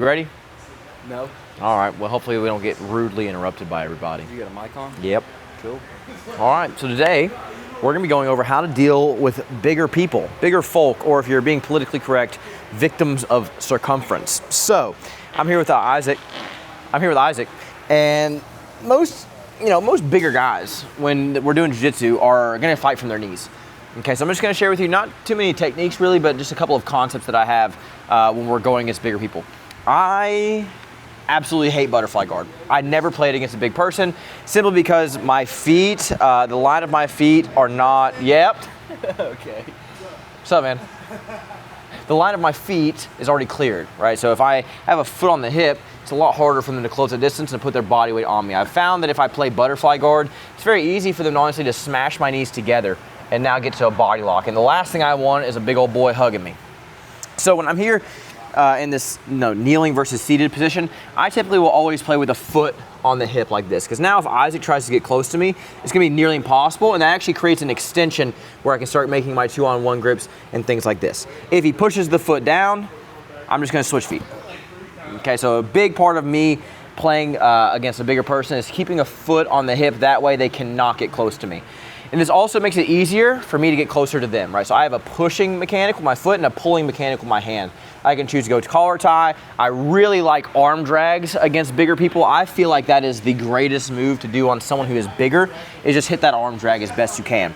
You ready? No. All right, well, hopefully we don't get rudely interrupted by everybody. You got a mic on? Yep. Cool. All right, so today we're gonna be going over how to deal with bigger people, bigger folk, or if you're being politically correct, victims of circumference. So, I'm here with Isaac. And most bigger guys, when we're doing jiu-jitsu, are gonna fight from their knees. Okay, so I'm just gonna share with you not too many techniques really, but just a couple of concepts that I have when we're going against bigger people. I absolutely hate butterfly guard. I never played against a big person, simply because my feet, the line of my feet are not, yep. Okay. What's up, man? The line of my feet is already cleared, right? So if I have a foot on the hip, it's a lot harder for them to close the distance and put their body weight on me. I've found that if I play butterfly guard, it's very easy for them honestly to smash my knees together and now get to a body lock. And the last thing I want is a big old boy hugging me. So when I'm here in this kneeling versus seated position, I typically will always play with a foot on the hip like this. Because now if Isaac tries to get close to me, it's gonna be nearly impossible, and that actually creates an extension where I can start making my 2-on-1 grips and things like this. If he pushes the foot down, I'm just gonna switch feet. Okay, so a big part of me playing against a bigger person is keeping a foot on the hip, that way they cannot get close to me. And this also makes it easier for me to get closer to them, right? So I have a pushing mechanic with my foot and a pulling mechanic with my hand. I can choose to go to collar tie. I really like arm drags against bigger people. I feel like that is the greatest move to do on someone who is bigger, is just hit that arm drag as best you can.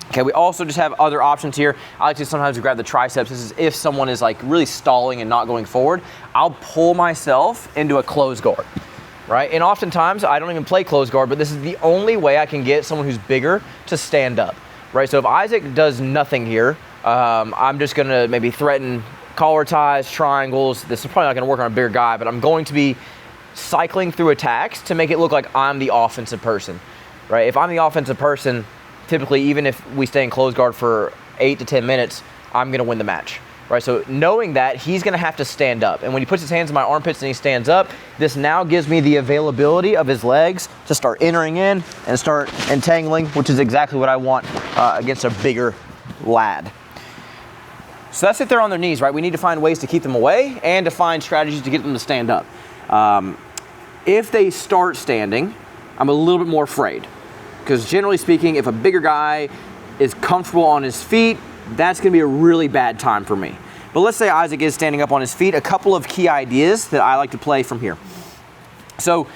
Okay, we also just have other options here. I like to sometimes grab the triceps. This is if someone is like really stalling and not going forward. I'll pull myself into a close guard. Right? And oftentimes I don't even play close guard, but this is the only way I can get someone who's bigger to stand up, right? So if Isaac does nothing here, I'm just gonna maybe threaten collar ties, triangles. This is probably not gonna work on a bigger guy, but I'm going to be cycling through attacks to make it look like I'm the offensive person, right? If I'm the offensive person, typically even if we stay in close guard for 8 to 10 minutes, I'm gonna win the match. Right, so knowing that, he's gonna have to stand up. And when he puts his hands in my armpits and he stands up, this now gives me the availability of his legs to start entering in and start entangling, which is exactly what I want against a bigger lad. So that's if they're on their knees, right? We need to find ways to keep them away and to find strategies to get them to stand up. If they start standing, I'm a little bit more afraid. Because generally speaking, if a bigger guy is comfortable on his feet, that's gonna be a really bad time for me. But let's say Isaac is standing up on his feet. A couple of key ideas that I like to play from here. So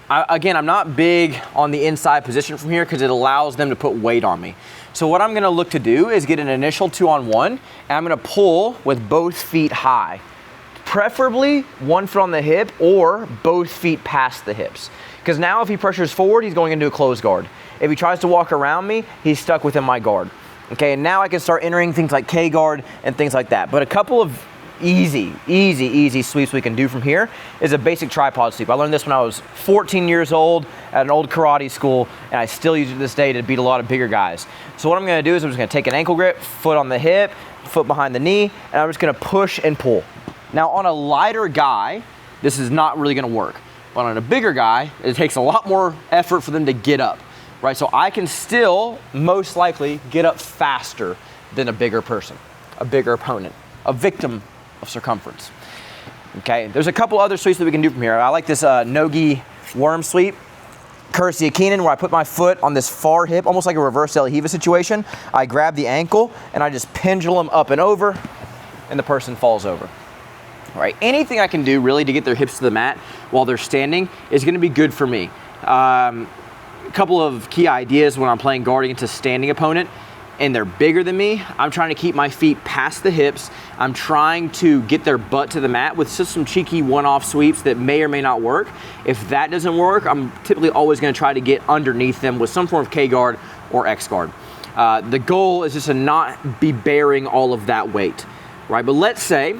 again, I'm not big on the inside position from here because it allows them to put weight on me. So what I'm gonna look to do is get an initial 2-on-1, and I'm gonna pull with both feet high. Preferably one foot on the hip or both feet past the hips. Because now if he pressures forward, he's going into a closed guard. If he tries to walk around me, he's stuck within my guard. Okay, and now I can start entering things like K-guard and things like that. But a couple of easy sweeps we can do from here is a basic tripod sweep. I learned this when I was 14 years old at an old karate school, and I still use it to this day to beat a lot of bigger guys. So what I'm gonna do is I'm just gonna take an ankle grip, foot on the hip, foot behind the knee, and I'm just gonna push and pull. Now on a lighter guy, this is not really gonna work. But on a bigger guy, it takes a lot more effort for them to get up. Right, so I can still most likely get up faster than a bigger person, a bigger opponent, a victim of circumference. Okay, there's a couple other sweeps that we can do from here. I like this no-gi worm sweep, courtesy of Keenan, where I put my foot on this far hip, almost like a reverse El Hiva situation. I grab the ankle and I just pendulum up and over, and the person falls over. All right, anything I can do really to get their hips to the mat while they're standing is gonna be good for me. A couple of key ideas when I'm playing guard against a standing opponent and they're bigger than me. I'm trying to keep my feet past the hips. I'm trying to get their butt to the mat with just some cheeky one-off sweeps that may or may not work. If that doesn't work, I'm typically always gonna try to get underneath them with some form of K-guard or X-guard. The goal is just to not be bearing all of that weight, right? But let's say,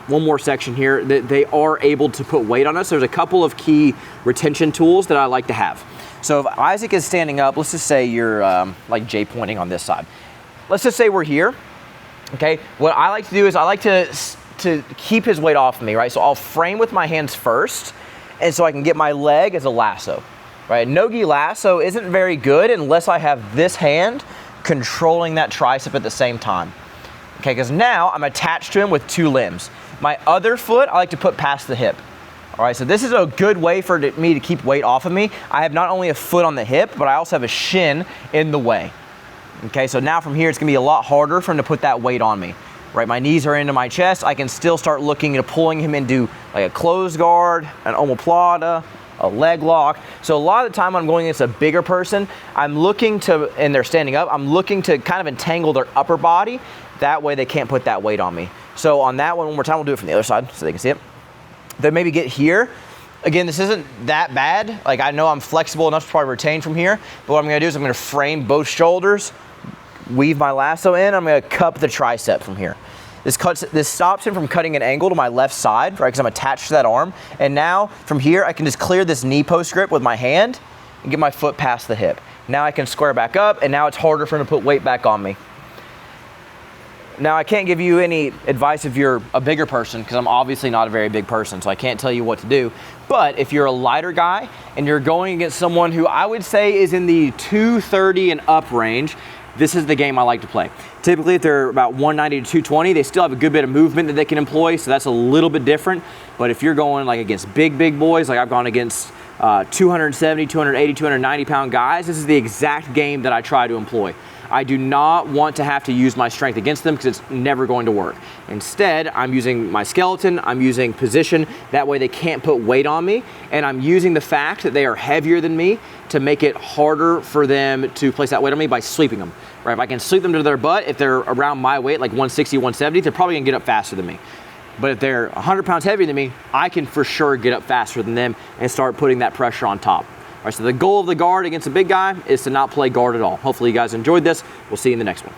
one more section here, that they are able to put weight on us. There's a couple of key retention tools that I like to have. So if Isaac is standing up, let's just say you're like Jay pointing on this side. Let's just say we're here, okay? What I like to do is I like to keep his weight off of me, right? So I'll frame with my hands first, and so I can get my leg as a lasso, right? No-gi lasso isn't very good unless I have this hand controlling that tricep at the same time. Okay, because now I'm attached to him with two limbs. My other foot, I like to put past the hip. All right, so this is a good way for me to keep weight off of me. I have not only a foot on the hip, but I also have a shin in the way. Okay, so now from here, it's gonna be a lot harder for him to put that weight on me. Right, my knees are into my chest. I can still start looking at pulling him into like a closed guard, an omoplata, a leg lock. So a lot of the time when I'm going against a bigger person, I'm looking to, and they're standing up, I'm looking to kind of entangle their upper body. That way they can't put that weight on me. So on that one more time, we'll do it from the other side so they can see it. Then maybe get here. Again, this isn't that bad. Like I know I'm flexible enough to probably retain from here, but what I'm gonna do is I'm gonna frame both shoulders, weave my lasso in, I'm gonna cup the tricep from here. This stops him from cutting an angle to my left side, right, because I'm attached to that arm. And now from here, I can just clear this knee post grip with my hand and get my foot past the hip. Now I can square back up, and now it's harder for him to put weight back on me. Now, I can't give you any advice if you're a bigger person, because I'm obviously not a very big person, so I can't tell you what to do. But if you're a lighter guy and you're going against someone who I would say is in the 230 and up range, this is the game I like to play. Typically, if they're about 190 to 220, they still have a good bit of movement that they can employ, so that's a little bit different. But if you're going like against big boys, like I've gone against 270, 280, 290 pound guys, this is the exact game that I try to employ. I do not want to have to use my strength against them because it's never going to work. Instead, I'm using my skeleton, I'm using position, that way they can't put weight on me, and I'm using the fact that they are heavier than me to make it harder for them to place that weight on me by sweeping them. Right? If I can sweep them to their butt, if they're around my weight, like 160, 170, they're probably gonna get up faster than me. But if they're 100 pounds heavier than me, I can for sure get up faster than them and start putting that pressure on top. All right, so the goal of the guard against a big guy is to not play guard at all. Hopefully you guys enjoyed this. We'll see you in the next one.